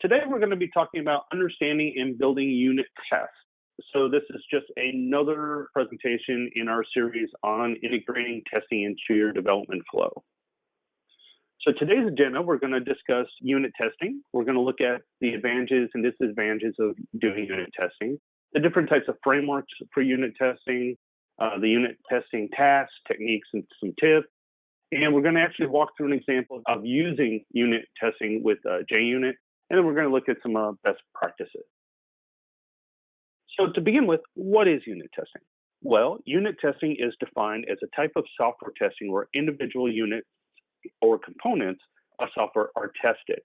Today we're going to be talking about understanding and building unit tests. So this is just another presentation in our series on integrating testing into your development flow. So today's agenda, we're going to discuss unit testing. We're going to look at the advantages and disadvantages of doing unit testing, the different types of frameworks for unit testing, the unit testing tasks, techniques, and some tips. And we're going to actually walk through an example of using unit testing with JUnit, and then we're going to look at some best practices. So to begin with, what is unit testing? Well, unit testing is defined as a type of software testing where individual units or components of software are tested.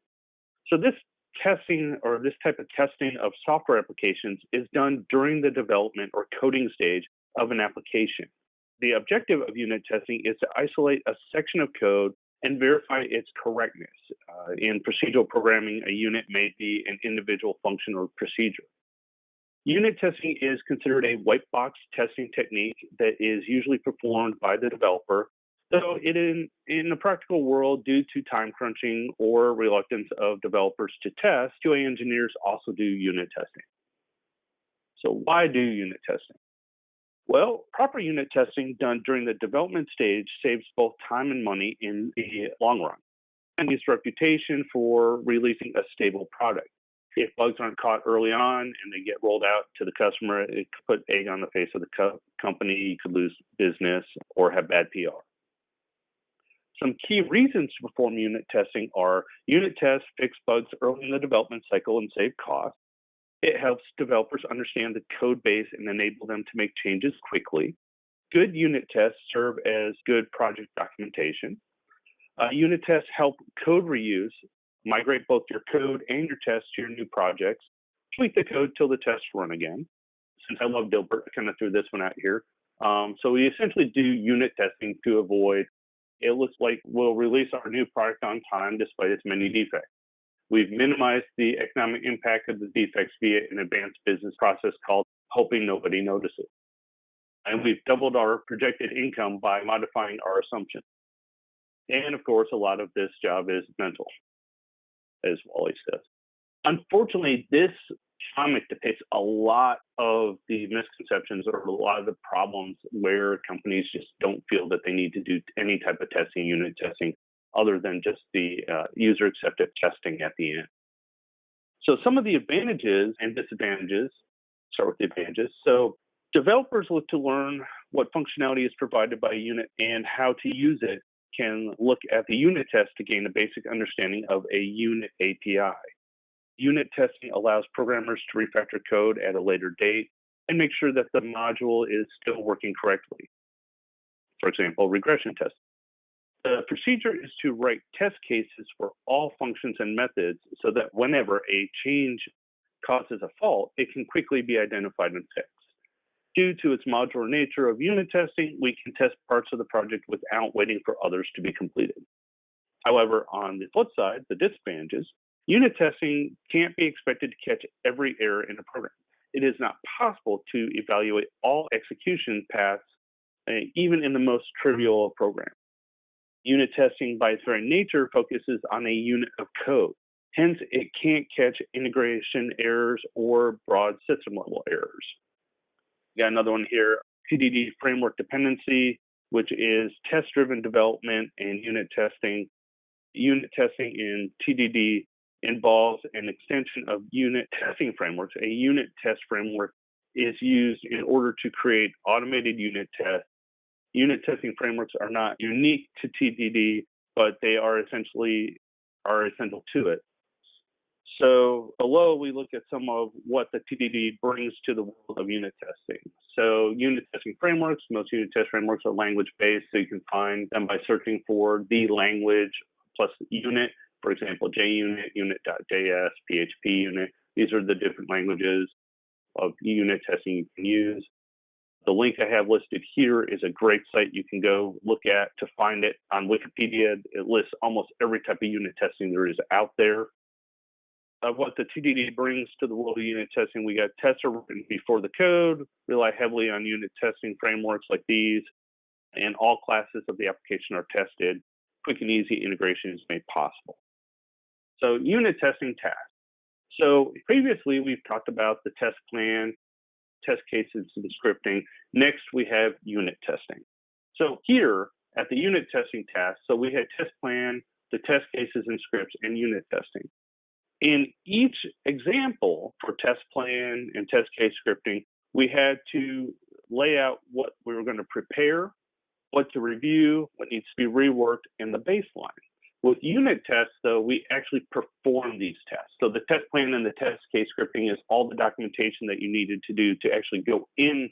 So this testing or this type of testing of software applications is done during the development or coding stage of an application. The objective of unit testing is to isolate a section of code and verify its correctness. In procedural programming, a unit may be an individual function or procedure. Unit testing is considered a white box testing technique that is usually performed by the developer, though in the practical world, due to time crunching or reluctance of developers to test, QA engineers also do unit testing. So why do unit testing? Well, proper unit testing done during the development stage saves both time and money in the long run, and its reputation for releasing a stable product. If bugs aren't caught early on and they get rolled out to the customer, it could put egg on the face of the company. You could lose business or have bad PR. Some key reasons to perform unit testing are unit tests fix bugs early in the development cycle and save costs. It helps developers understand the code base and enable them to make changes quickly. Good unit tests serve as good project documentation. Unit tests help code reuse, migrate both your code and your tests to your new projects, tweak the code till the tests run again. Since I love Dilbert, I kind of threw this one out here. So we essentially do unit testing to avoid, it looks like we'll release our new product on time despite its many defects. We've minimized the economic impact of the defects via an advanced business process called hoping nobody notices. And we've doubled our projected income by modifying our assumptions. And of course, a lot of this job is mental, as Wally says. Unfortunately, this comic depicts a lot of the misconceptions or a lot of the problems where companies just don't feel that they need to do any type of testing, unit testing, other than just the user-accepted testing at the end. So some of the advantages and disadvantages, start with the advantages. So developers look to learn what functionality is provided by a unit and how to use it can look at the unit test to gain a basic understanding of a unit API. Unit testing allows programmers to refactor code at a later date and make sure that the module is still working correctly. For example, regression testing. The procedure is to write test cases for all functions and methods so that whenever a change causes a fault, it can quickly be identified and fixed. Due to its modular nature of unit testing, we can test parts of the project without waiting for others to be completed. However, on the flip side, the disadvantages, unit testing can't be expected to catch every error in a program. It is not possible to evaluate all execution paths, even in the most trivial of programs. Unit testing, by its very nature, focuses on a unit of code. Hence, it can't catch integration errors or broad system-level errors. Got another one here, TDD framework dependency, which is test-driven development and unit testing. Unit testing in TDD involves an extension of unit testing frameworks. A unit test framework is used in order to create automated unit tests. Unit testing frameworks are not unique to TDD, but they are essential to it. So below, we look at some of what the TDD brings to the world of unit testing. So unit testing frameworks, most unit test frameworks are language-based, so you can find them by searching for the language plus unit. For example, JUnit, unit.js, PHP unit. These are the different languages of unit testing you can use. The link I have listed here is a great site you can go look at to find it on Wikipedia. It lists almost every type of unit testing there is out there. What the TDD brings to the world of unit testing, we got tests are written before the code, rely heavily on unit testing frameworks like these, and all classes of the application are tested. Quick and easy integration is made possible. So unit testing tasks. So previously, we've talked about the test plan, test cases, and scripting. Next, we have unit testing. So here at the unit testing task, so we had test plan, the test cases and scripts, and unit testing. In each example for test plan and test case scripting, we had to lay out what we were going to prepare, what to review, what needs to be reworked, and the baseline. With unit tests, though, we actually perform these tests. So the test plan and the test case scripting is all the documentation that you needed to do to actually go into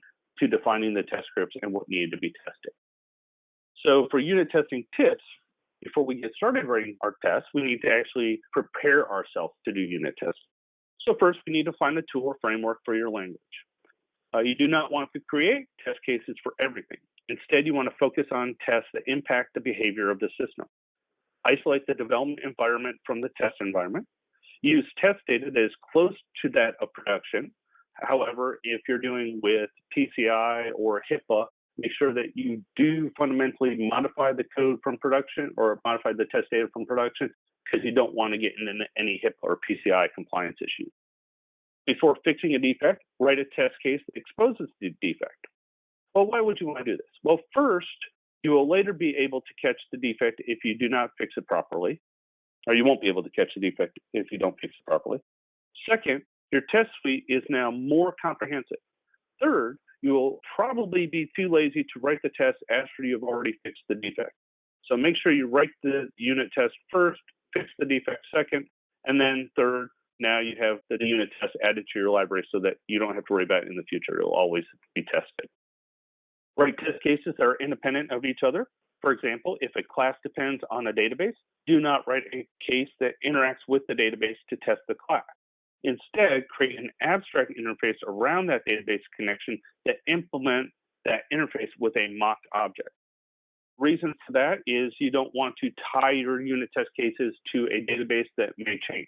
defining the test scripts and what needed to be tested. So for unit testing tips, before we get started writing our tests, we need to actually prepare ourselves to do unit tests. So first, we need to find a tool or framework for your language. You do not want to create test cases for everything. Instead, you want to focus on tests that impact the behavior of the system. Isolate the development environment from the test environment. Use test data that is close to that of production. However, if you're doing with PCI or HIPAA, make sure that you do fundamentally modify the code from production or modify the test data from production because you don't want to get into any HIPAA or PCI compliance issues. Before fixing a defect, write a test case that exposes the defect. Well, why would you want to do this? Well, first, you will later be able to catch the defect if you do not fix it properly, or you won't be able to catch the defect if you don't fix it properly. Second, your test suite is now more comprehensive. Third, you will probably be too lazy to write the test after you've already fixed the defect. So make sure you write the unit test first, fix the defect second, and then third, now you have the unit test added to your library so that you don't have to worry about it in the future. It'll always be tested. Write test cases that are independent of each other. For example, if a class depends on a database, do not write a case that interacts with the database to test the class. Instead, create an abstract interface around that database connection that implement that interface with a mocked object. Reason for that is you don't want to tie your unit test cases to a database that may change,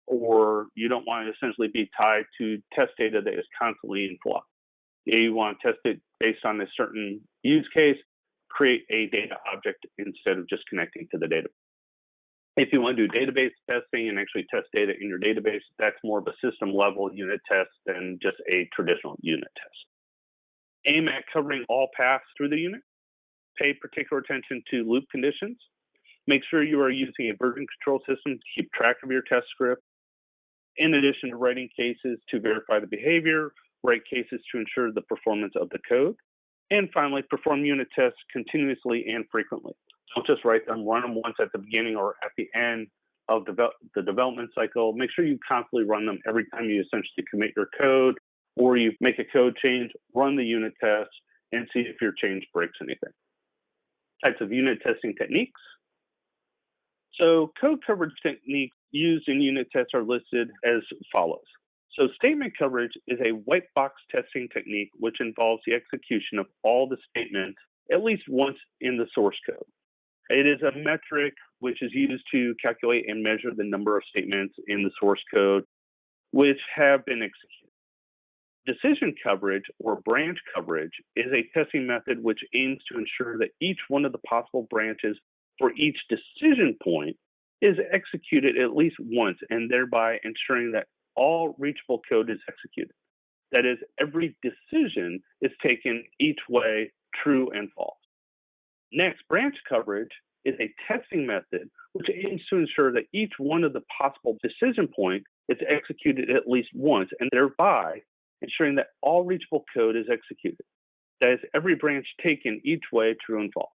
or you don't want to essentially be tied to test data that is constantly in flux. You want to test it based on a certain use case, create a data object instead of just connecting to the database. If you want to do database testing and actually test data in your database, that's more of a system level unit test than just a traditional unit test. Aim at covering all paths through the unit. Pay particular attention to loop conditions. Make sure you are using a version control system to keep track of your test script. In addition to writing cases to verify the behavior, write cases to ensure the performance of the code. And finally, perform unit tests continuously and frequently. Don't just write them, run them once at the beginning or at the end of the development cycle. Make sure you constantly run them every time you essentially commit your code or you make a code change, run the unit test and see if your change breaks anything. Types of unit testing techniques. So code coverage techniques used in unit tests are listed as follows. So statement coverage is a white box testing technique which involves the execution of all the statements at least once in the source code. It is a metric which is used to calculate and measure the number of statements in the source code which have been executed. Decision coverage or branch coverage is a testing method which aims to ensure that each one of the possible branches for each decision point is executed at least once and thereby ensuring that all reachable code is executed. That is, every decision is taken each way, true and false. Next, branch coverage is a testing method which aims to ensure that each one of the possible decision points is executed at least once and thereby ensuring that all reachable code is executed. That is, every branch taken each way, true and false.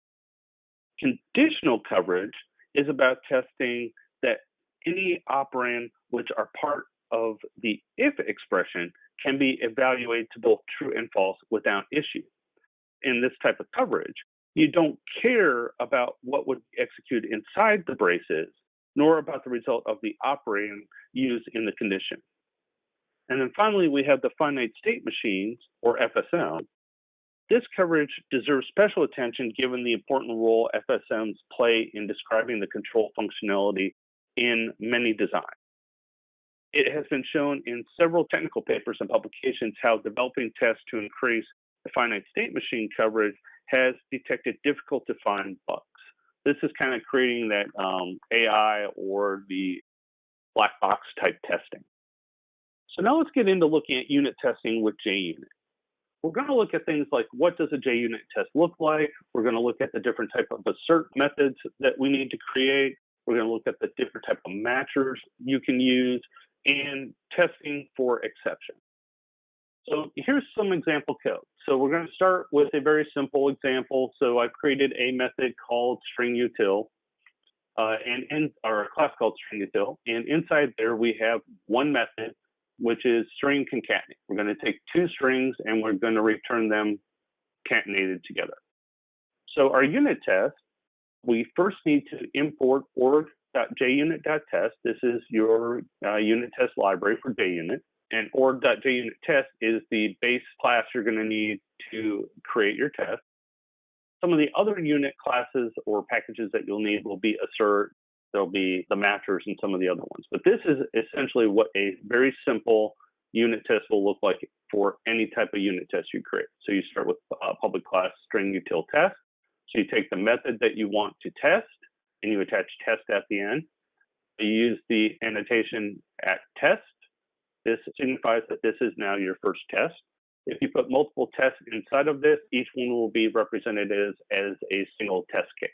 Conditional coverage is about testing that any operand which are part of the if expression can be evaluated to both true and false without issue. In this type of coverage, you don't care about what would be executed inside the braces, nor about the result of the operand used in the condition. And then finally, we have the finite state machines, or FSM. This coverage deserves special attention given the important role FSMs play in describing the control functionality in many designs. It has been shown in several technical papers and publications how developing tests to increase the finite state machine coverage has detected difficult to find bugs. This is kind of creating that AI or the black box type testing. So now let's get into looking at unit testing with JUnit. We're going to look at things like what does a JUnit test look like? We're going to look at the different type of assert methods that we need to create. We're going to look at the different type of matchers you can use and testing for exception. So here's some example code. So we're going to start with a very simple example. So I've created a method called stringUtil, or a class called stringUtil, and inside there we have one method, which is string concatenate. We're going to take two strings and we're going to return them concatenated together. So our unit test, we first need to import org.junit.test. This is your unit test library for JUnit. And org.junit.test is the base class you're going to need to create your test. Some of the other unit classes or packages that you'll need will be assert, there'll be the matchers and some of the other ones. But this is essentially what a very simple unit test will look like for any type of unit test you create. So you start with public class stringUtil test. So you take the method that you want to test and you attach test at the end. You use the annotation at test. This signifies that this is now your first test. If you put multiple tests inside of this, each one will be represented as a single test case.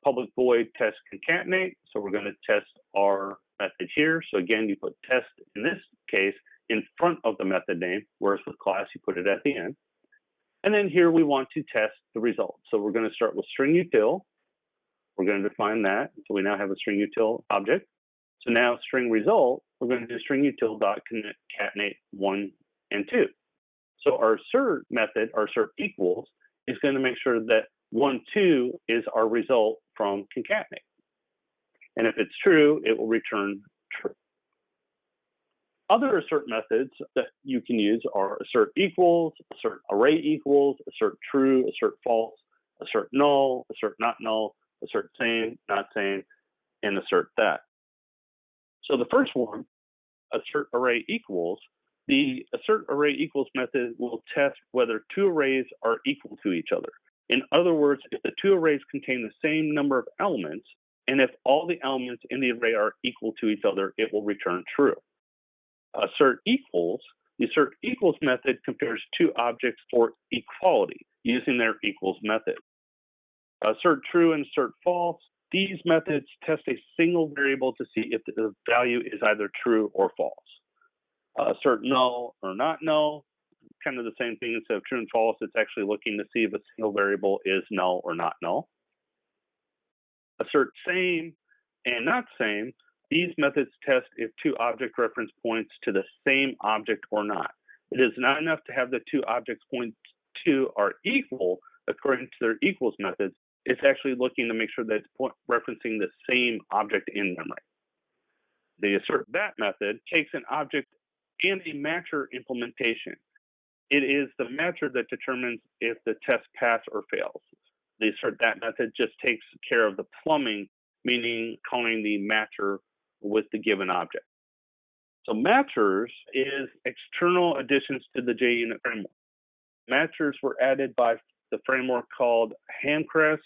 Public void test concatenate. So we're going to test our method here. So again, you put test in this case in front of the method name, whereas with class, you put it at the end. And then here we want to test the result. So we're going to start with stringUtil. We're going to define that. So we now have a stringUtil object. So now string result, we're going to do stringUtil.concatenate 1 and 2. So our assert method, our assert equals, is going to make sure that 1, 2 is our result from concatenate. And if it's true, it will return true. Other assert methods that you can use are assert equals, assert array equals, assert true, assert false, assert null, assert not null, assert same, not same, and assert that. So the first one, assert array equals, the assert array equals method will test whether two arrays are equal to each other. In other words, if the two arrays contain the same number of elements, and if all the elements in the array are equal to each other, it will return true. Assert equals, the assert equals method compares two objects for equality using their equals method. Assert true and assert false, these methods test a single variable to see if the value is either true or false. Assert null or not null, kind of the same thing. Instead of true and false, it's actually looking to see if a single variable is null or not null. Assert same and not same, these methods test if two object reference points to the same object or not. It is not enough to have the two objects point to are equal according to their equals methods. It's actually looking to make sure that it's referencing the same object in memory. The assert that method takes an object and a matcher implementation. It is the matcher that determines if the test passes or fails. The assert that method just takes care of the plumbing, meaning calling the matcher with the given object. So matchers is external additions to the JUnit framework. Matchers were added by the framework called Handcrest.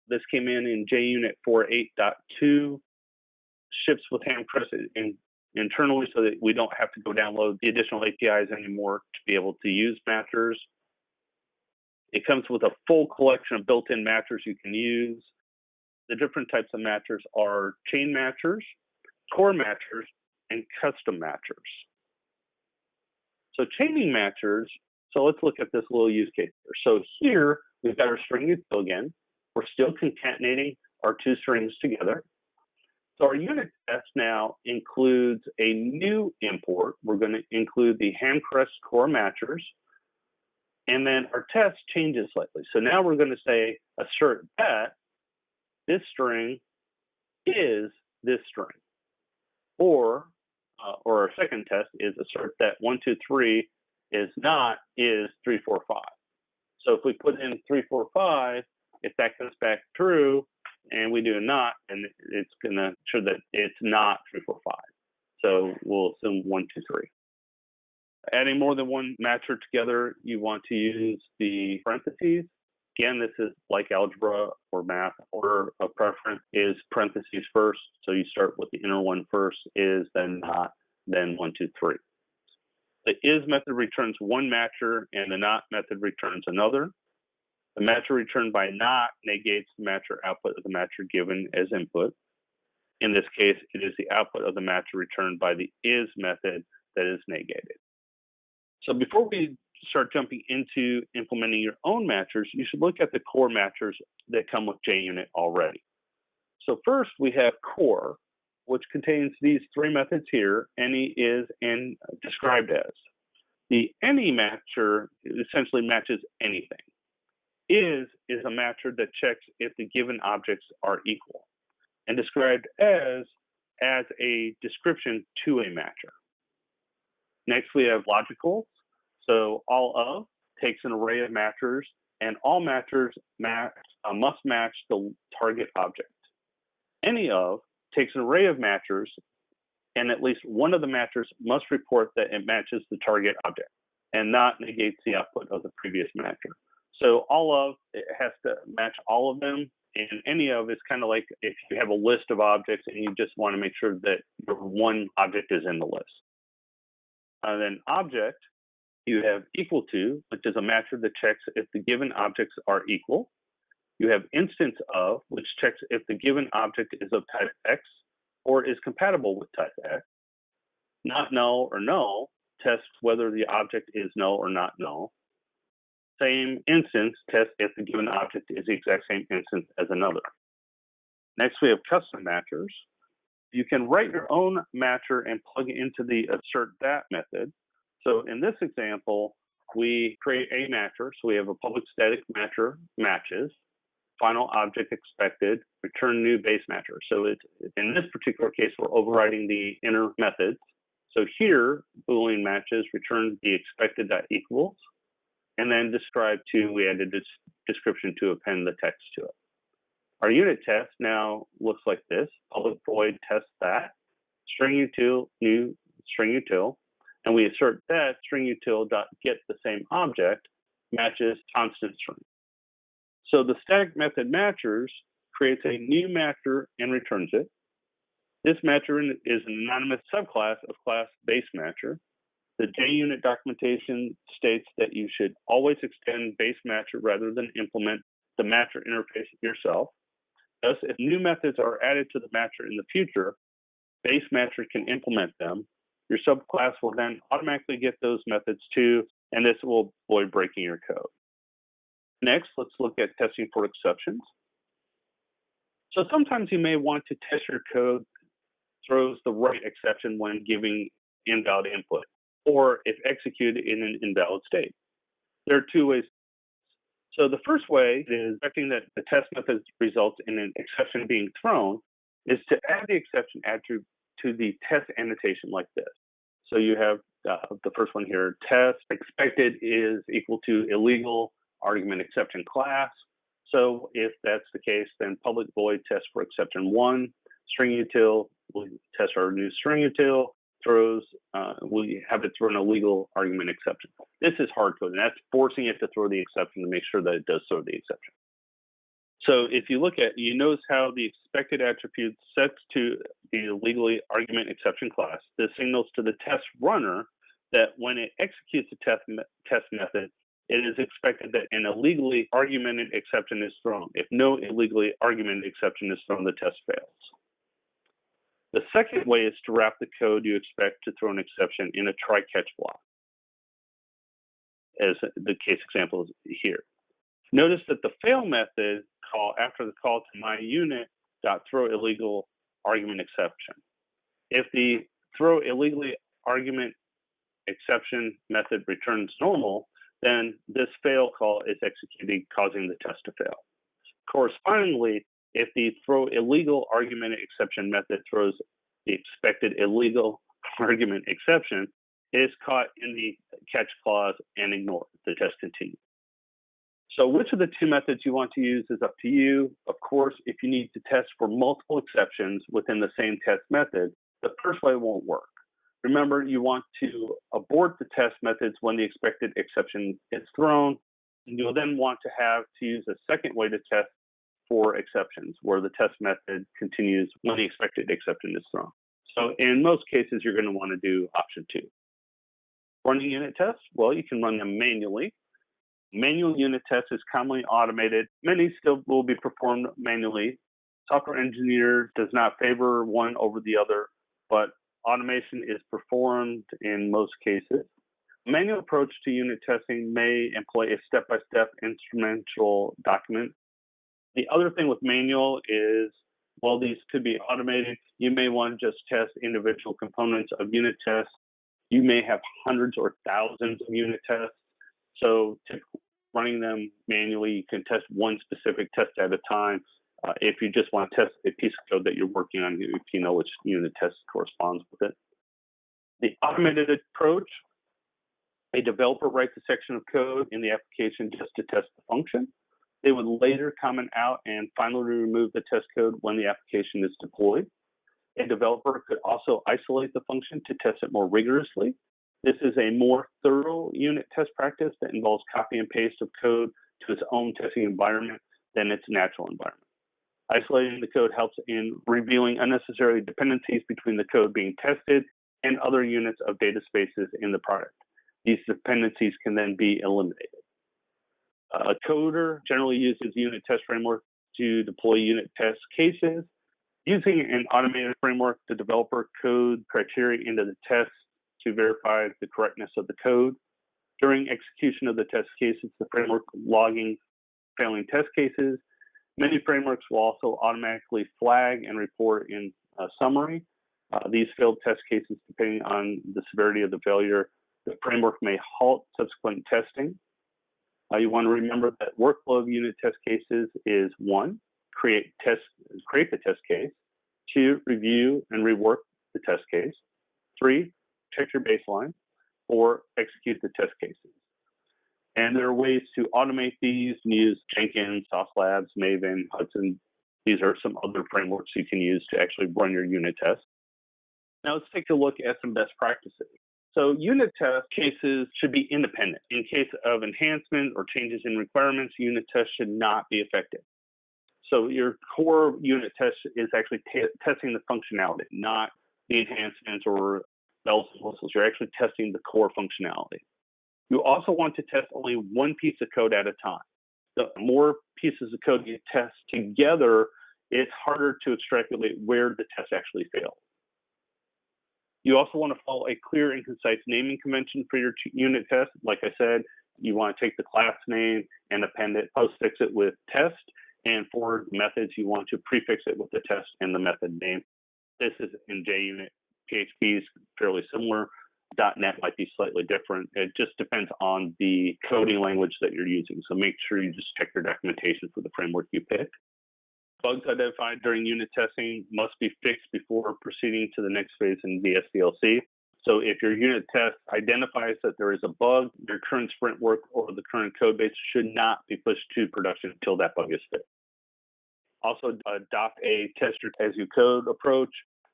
This came in JUnit 4.8.2, ships with Handcrest internally so that we don't have to go download the additional APIs anymore to be able to use matchers. It comes with a full collection of built-in matchers you can use. The different types of matchers are chain matchers, core matchers, and custom matchers. So chaining matchers, so let's look at this little use case here. So here, we've got our stringUtil again. We're still concatenating our two strings together. So our unit test now includes a new import. We're going to include the Handcrest core matchers. And then our test changes slightly. So now we're going to say assert that this string is this string. Or our second test is assert that 1, 2, 3 is not is 3, 4, 5. So if we put in 3, 4, 5, if that comes back true and we do a not, and it's going to show that it's not 3, 4, 5. So we'll assume 1, 2, 3. Adding more than one matcher together, you want to use the parentheses. Again, this is like algebra or math. Order of preference is parentheses first. So you start with the inner one first, is, then not, then 1, 2, 3. The is method returns one matcher and the not method returns another. The matcher returned by not negates the matcher output of the matcher given as input. In this case, it is the output of the matcher returned by the is method that is negated. So before we start jumping into implementing your own matchers, you should look at the core matchers that come with JUnit already. So first we have core, which contains these three methods here, any, is, and described as. The any matcher essentially matches anything. Is a matcher that checks if the given objects are equal. And described as adds a description to a matcher. Next we have logicals. So all of takes an array of matchers, and all matchers must match the target object. Any of takes an array of matchers, and at least one of the matchers must report that it matches the target object, and not negates the output of the previous matcher. So all of, it has to match all of them, and any of is kind of like if you have a list of objects and you just want to make sure that your one object is in the list. And then object, you have equal to, which is a matcher that checks if the given objects are equal. You have instance of, which checks if the given object is of type X or is compatible with type X. Not null or null tests whether the object is null or not null. Same instance tests if the given object is the exact same instance as another. Next, we have custom matchers. You can write your own matcher and plug it into the assert that method. So in this example, we create a matcher. So we have a public static matcher matches, final object expected, return new base matcher. So it's, in this particular case, we're overriding the inner methods. So here, Boolean matches return the expected that equals, and then describe to, we added this description to append the text to it. Our unit test now looks like this: public void test that, string util, new string util, and we assert that string util dot get the same object matches constant string. So the static method matchers creates a new matcher and returns it. This matcher is an anonymous subclass of class base matcher. The JUnit documentation states that you should always extend base matcher rather than implement the matcher interface yourself. Thus, if new methods are added to the matcher in the future, base matcher can implement them. Your subclass will then automatically get those methods too, and this will avoid breaking your code. Next, let's look at testing for exceptions. So sometimes you may want to test your code throws the right exception when giving invalid input, or if executed in an invalid state. There are two ways. So the first way is expecting that the test method results in an exception being thrown is to add the exception attribute to the test annotation like this. So you have the first one here, test expected is equal to illegal argument exception class. So if that's the case, then public void test for exception 1, string util, we'll test our new string util, throws, we have it throw an illegal argument exception. This is hard code, and that's forcing it to throw the exception to make sure that it does throw the exception. So if you look at, you notice how the expected attribute sets to the illegally argument exception class. This signals to the test runner that when it executes the test method, it is expected that an illegally argumented exception is thrown. If no illegally argumented exception is thrown, the test fails. The second way is to wrap the code you expect to throw an exception in a try-catch block, as the case example is here. Notice that the fail method call after the call to myUnit.throwIllegal argument exception. If the throw illegally argument exception method returns normal, then this fail call is executed, causing the test to fail. Correspondingly, if the throw illegal argument exception method throws the expected illegal argument exception, it is caught in the catch clause and ignored. The test continues. So which of the two methods you want to use is up to you. Of course, if you need to test for multiple exceptions within the same test method, the first way won't work. Remember, you want to abort the test methods when the expected exception is thrown. You'll then want to use a second way to test for exceptions, where the test method continues when the expected exception is thrown. So in most cases, you're going to want to do option 2. Running unit tests, well, you can run them manually. Manual unit tests is commonly automated. Many still will be performed manually. Software engineer does not favor one over the other, but automation is performed in most cases. A manual approach to unit testing may employ a step-by-step instrumental document. The other thing with manual is, while these could be automated, you may want to just test individual components of unit tests. You may have hundreds or thousands of unit tests. So running them manually, you can test one specific test at a time. If you just want to test a piece of code that you're working on, if you know which unit test corresponds with it. The automated approach, a developer writes a section of code in the application just to test the function. They would later comment out and finally remove the test code when the application is deployed. A developer could also isolate the function to test it more rigorously. This is a more thorough unit test practice that involves copy and paste of code to its own testing environment than its natural environment. Isolating the code helps in revealing unnecessary dependencies between the code being tested and other units of data spaces in the product. These dependencies can then be eliminated. A coder generally uses unit test framework to deploy unit test cases. Using an automated framework, the developer codes criteria into the test to verify the correctness of the code. During execution of the test cases, the framework logging failing test cases. Many frameworks will also automatically flag and report in a summary. These failed test cases, depending on the severity of the failure, the framework may halt subsequent testing. You want to remember that workflow of unit test cases is 1, create the test case. 2, review and rework the test case. 3, check your baseline. 4, execute the test cases. And there are ways to automate these and use Jenkins, Sauce Labs, Maven, Hudson. These are some other frameworks you can use to actually run your unit tests. Now let's take a look at some best practices. So unit test cases should be independent. In case of enhancement or changes in requirements, unit tests should not be affected. So your core unit test is actually testing the functionality, not the enhancements or bells and whistles. You're actually testing the core functionality. You also want to test only one piece of code at a time. The more pieces of code you test together, it's harder to extrapolate where the test actually failed. You also want to follow a clear and concise naming convention for your unit test. Like I said, you want to take the class name and append it, postfix it with test, and for methods, you want to prefix it with the test and the method name. This is in JUnit. PHP is fairly similar. .NET might be slightly different. It just depends on the coding language that you're using. So make sure you just check your documentation for the framework you pick. Bugs identified during unit testing must be fixed before proceeding to the next phase in the SDLC. So if your unit test identifies that there is a bug, your current sprint work or the current code base should not be pushed to production until that bug is fixed. Also, adopt a test-as-you-code approach.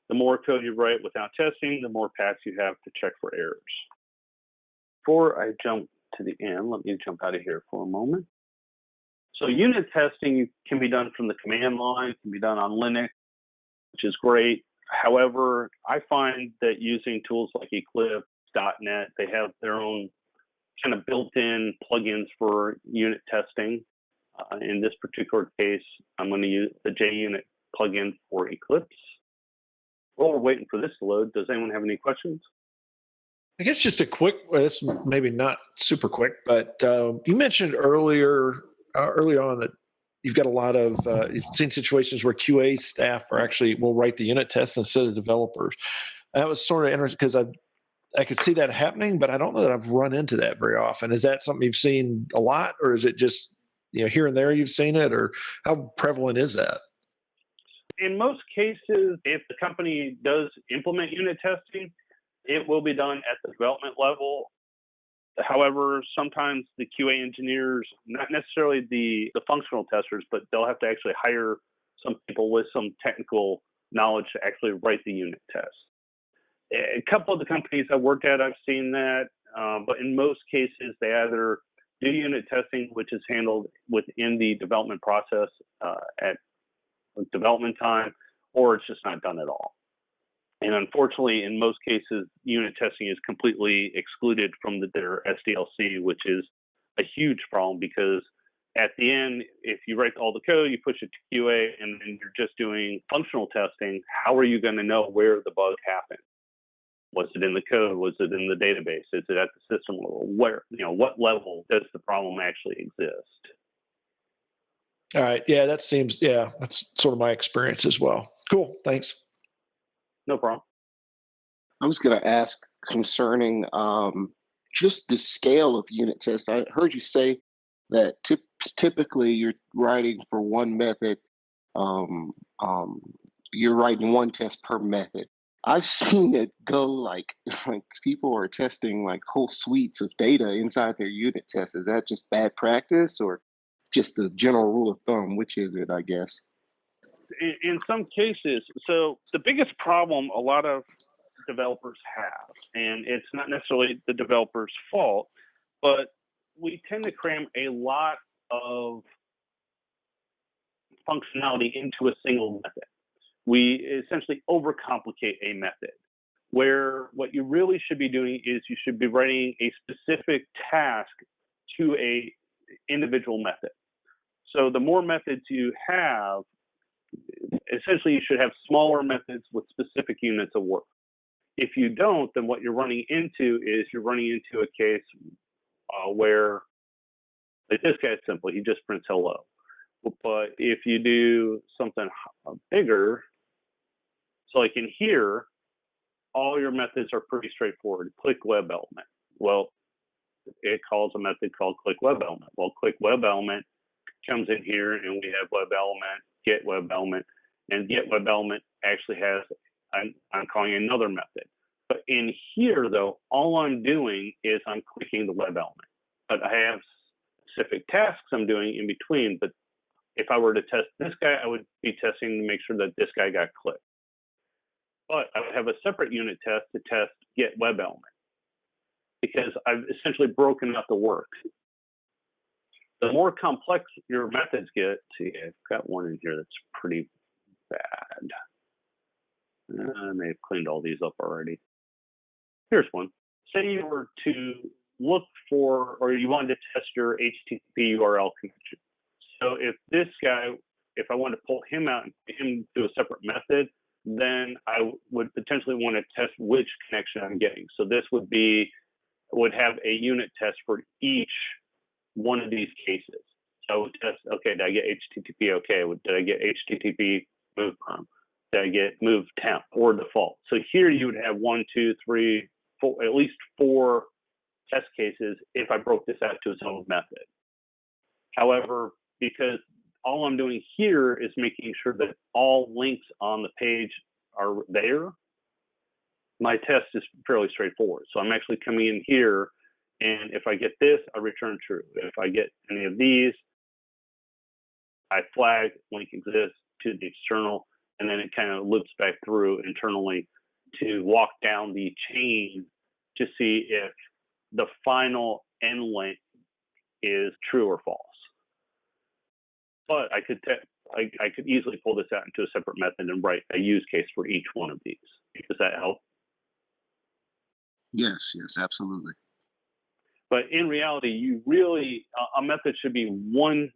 The more code you write without testing, the more paths you have to check for errors. Before I jump to the end, let me jump out of here for a moment. So unit testing can be done from the command line, can be done on Linux, which is great. However, I find that using tools like Eclipse, .NET, they have their own kind of built-in plugins for unit testing. In this particular case, I'm going to use the JUnit plugin for Eclipse. While we're waiting for this to load, does anyone have any questions? I guess just a quick, this maybe not super quick, but you mentioned early on that you've got a lot of, you've seen situations where QA staff will write the unit tests instead of developers. That was sort of interesting because I could see that happening, but I don't know that I've run into that very often. Is that something you've seen a lot, or is it just, here and there you've seen it, or how prevalent is that? In most cases, if the company does implement unit testing, it will be done at the development level. However, sometimes the QA engineers, not necessarily the functional testers, but they'll have to actually hire some people with some technical knowledge to actually write the unit test. A couple of the companies I've worked at, I've seen that, but in most cases, they either do unit testing, which is handled within the development process at development time, or it's just not done at all. And unfortunately, in most cases, unit testing is completely excluded from their SDLC, which is a huge problem because at the end, if you write all the code, you push it to QA, and then you're just doing functional testing, how are you going to know where the bug happened? Was it in the code? Was it in the database? Is it at the system level? Where, what level does the problem actually exist? All right. Yeah, that's sort of my experience as well. Cool. Thanks. No problem. I was going to ask concerning just the scale of unit tests. I heard you say that typically you're writing for one method. You're writing one test per method. I've seen it go like people are testing like whole suites of data inside their unit tests. Is that just bad practice or just the general rule of thumb? Which is it, I guess? In some cases, so the biggest problem a lot of developers have, and it's not necessarily the developer's fault, but we tend to cram a lot of functionality into a single method. We essentially overcomplicate a method, where what you really should be doing is you should be writing a specific task to a individual method. So the more methods you have, essentially you should have smaller methods with specific units of work. If you don't, then what you're running into is you're running into a case where, like this guy is simple, he just prints hello. But if you do something bigger, so like in here, all your methods are pretty straightforward. Click web element. Well, it calls a method called click web element. Well, click web element comes in here, and we have web element, get web element, and get web element actually has, I'm calling another method. But in here, though, all I'm doing is I'm clicking the web element. But I have specific tasks I'm doing in between. But if I were to test this guy, I would be testing to make sure that this guy got clicked. But I would have a separate unit test to test get web element, because I've essentially broken up the work. The more complex your methods get, see, I've got one in here that's pretty bad. I may have cleaned all these up already. Here's one. Say you were to look for, or you wanted to test your HTTP URL connection. So if this guy, if I wanted to pull him out and put him to a separate method, then I would potentially want to test which connection I'm getting. So this would have a unit test for each one of these cases. So I would test, okay, did I get HTTP okay? Did I get HTTP move perm? Did I get move temp or default? So here you would have 1, 2, 3, 4, at least 4 test cases if I broke this out to its own method. However, because all I'm doing here is making sure that all links on the page are there, my test is fairly straightforward. So I'm actually coming in here, and if I get this, I return true. If I get any of these, I flag link exists to the external, and then it kind of loops back through internally to walk down the chain to see if the final end link is true or false. But I could easily pull this out into a separate method and write a use case for each one of these. Does that help? Yes, absolutely. But in reality, you really, a method should be one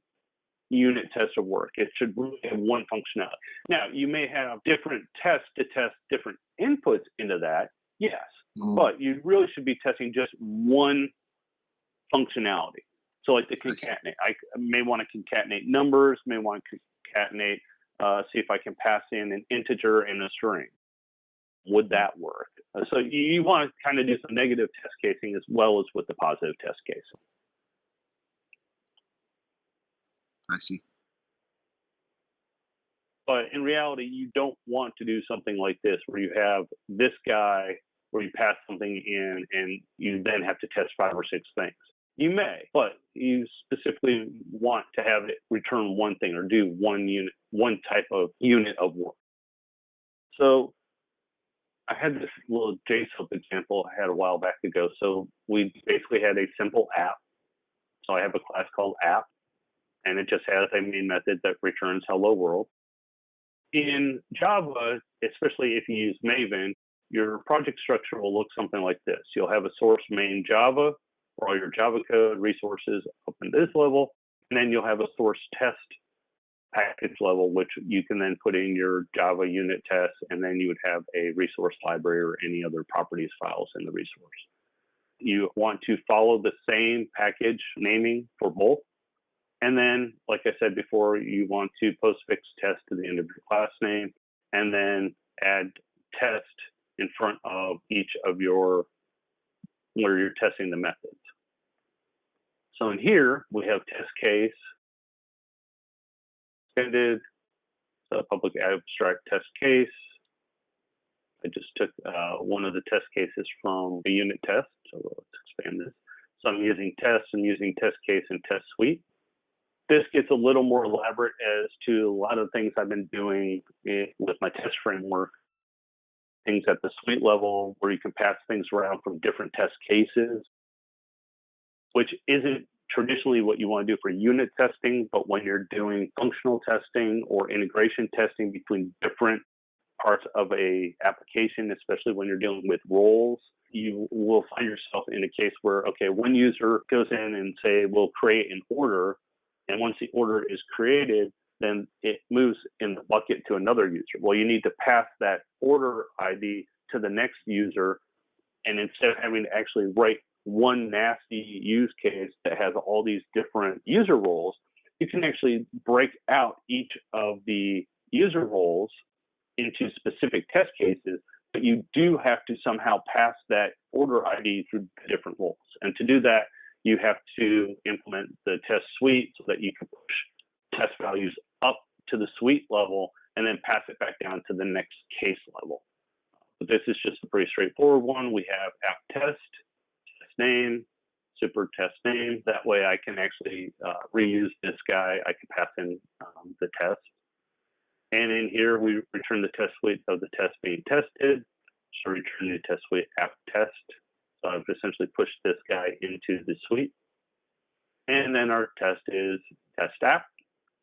unit test of work. It should really have one functionality. Now, you may have different tests to test different inputs into that, yes. But you really should be testing just one functionality. So like the concatenate, I may want to concatenate numbers, may want to concatenate, see if I can pass in an integer and a string. Would that work? So you want to kind of do some negative test casing as well as with the positive test case. I see. But in reality, you don't want to do something like this where you have this guy where you pass something in and you then have to test 5 or 6 things. You may, but you specifically want to have it return one thing or do one type of unit of work. So I had this little JSON example I had a while back ago. So we basically had a simple app So I have a class called app, and it just has a main method that returns hello world. In Java, especially if you use Maven, your project structure will look something like this. You'll have a source main Java for all your Java code resources up in this level, and then you'll have a source test package level, which you can then put in your Java unit tests, and then you would have a resource library or any other properties files in the resource. You want to follow the same package naming for both. And then, like I said before, you want to postfix test to the end of your class name, and then add test in front of each of your, where you're testing the methods. So in here, we have test case, extended, so public abstract test case. I just took one of the test cases from a unit test, so let's expand this. So I'm using test, I'm using test case and test suite. This gets a little more elaborate as to a lot of the things I've been doing with my test framework. Things at the suite level where you can pass things around from different test cases, which isn't traditionally what you want to do for unit testing, but when you're doing functional testing or integration testing between different parts of a application, especially when you're dealing with roles, you will find yourself in a case where, okay, one user goes in and say, we'll create an order. And once the order is created, then it moves in the bucket to another user. Well, you need to pass that order ID to the next user. And instead of having to actually write one nasty use case that has all these different user roles, you can actually break out each of the user roles into specific test cases, but you do have to somehow pass that order ID through different roles. And to do that, you have to implement the test suite so that you can push test values up to the suite level and then pass it back down to the next case level. But this is just a pretty straightforward one. We have app test, test name, super test name. That way I can actually reuse this guy. I can pass in the test. And in here, we return the test suite of the test being tested. So return the test suite app test. So I've essentially pushed this guy into the suite. And then our test is test app.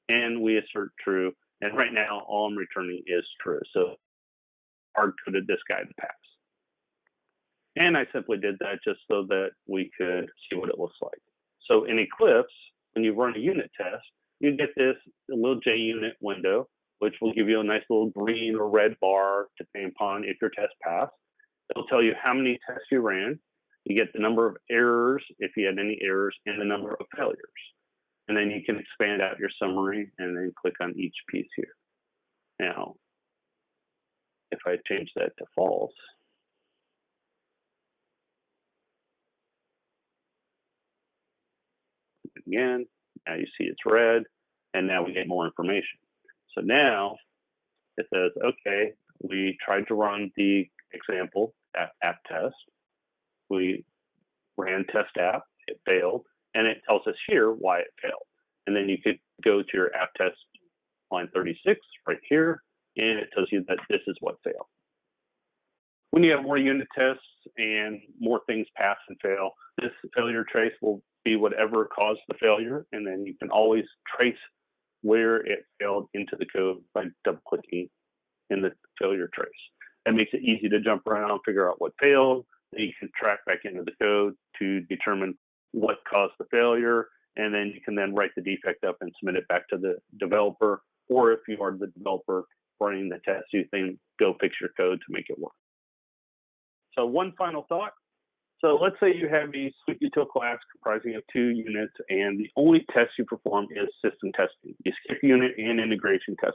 And we assert true. And right now, all I'm returning is true. So hard-coded this guy to pass. And I simply did that just so that we could see what it looks like. So in Eclipse, when you run a unit test, you get this little JUnit window, which will give you a nice little green or red bar depending upon if your test passed. It'll tell you how many tests you ran. You get the number of errors, if you had any errors, and the number of failures. And then you can expand out your summary and then click on each piece here. Now, if I change that to false, again, now you see it's red, and now we get more information. So now it says, okay, we tried to run the example app test. We ran test app, it failed, and it tells us here why it failed. And then you could go to your app test line 36 right here, and it tells you that this is what failed. When you have more unit tests and more things pass and fail, this failure trace will be whatever caused the failure, and then you can always trace where it failed into the code by double-clicking in the failure trace. That makes it easy to jump around, figure out what failed. Then you can track back into the code to determine what caused the failure, and then you can then write the defect up and submit it back to the developer. Or if you are the developer running the test, you can go fix your code to make it work. So one final thought. So let's say you have a suite util class comprising of 2 units, and the only test you perform is system testing. You skip unit and integration testing.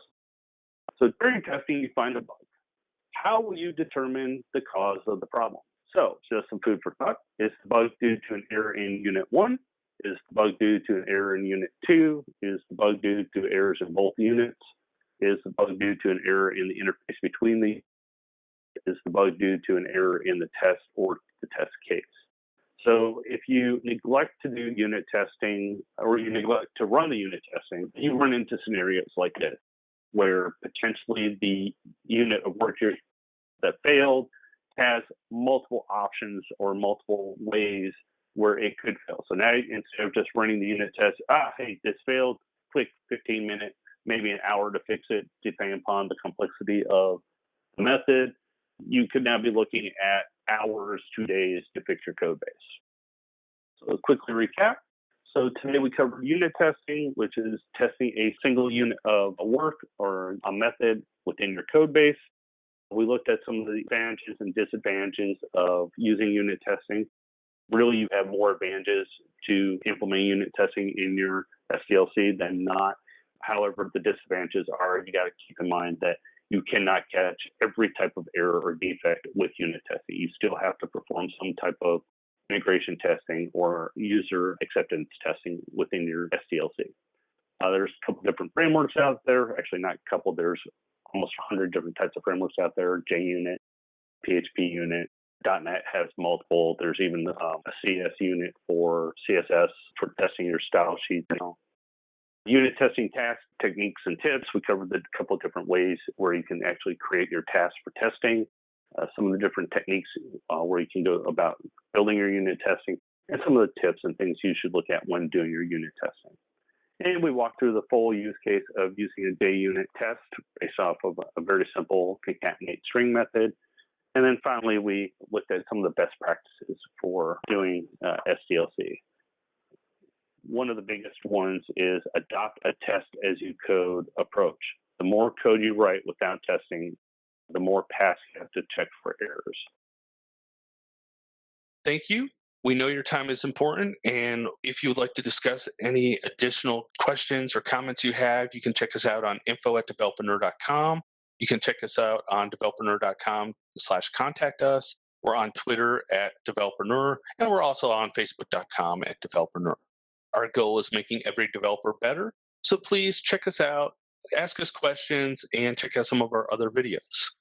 So during testing, you find a bug. How will you determine the cause of the problem? So just some food for thought. Is the bug due to an error in unit 1? Is the bug due to an error in unit 2? Is the bug due to errors in both units? Is the bug due to an error in the interface between the? Is the bug due to an error in the test or the test case? So if you neglect to do unit testing or you neglect to run the unit testing, you run into scenarios like this, where potentially the unit of work that failed has multiple options or multiple ways where it could fail. So now instead of just running the unit test, hey, this failed, quick 15 minutes, maybe an hour to fix it, depending upon the complexity of the method, you could now be looking at hours, 2 days to fix your code base. So quickly recap. So today we covered unit testing, which is testing a single unit of a work or a method within your code base. We looked at some of the advantages and disadvantages of using unit testing. Really, you have more advantages to implement unit testing in your SDLC than not. However, the disadvantages are you got to keep in mind that you cannot catch every type of error or defect with unit testing. You still have to perform some type of integration testing or user acceptance testing within your SDLC. There's a couple different frameworks out there. Actually, not a couple. There's almost 100 different types of frameworks out there. JUnit, PHP unit, .NET has multiple. There's even a CS unit for CSS for testing your style sheets. Unit testing tasks, techniques, and tips. We covered a couple of different ways where you can actually create your tasks for testing. Some of the different techniques where you can go about building your unit testing, and some of the tips and things you should look at when doing your unit testing. And we walked through the full use case of using a JUnit test based off of a very simple concatenate string method. And then finally, we looked at some of the best practices for doing SDLC. One of the biggest ones is adopt a test as you code approach. The more code you write without testing, the more paths you have to check for errors. Thank you. We know your time is important, and if you would like to discuss any additional questions or comments you have, you can check us out on info@developernerd.com. You can check us out on developernerd.com/contact us. We're on Twitter @developernerd, and we're also on facebook.com @developernerd. Our goal is making every developer better, so please check us out, ask us questions, and check out some of our other videos.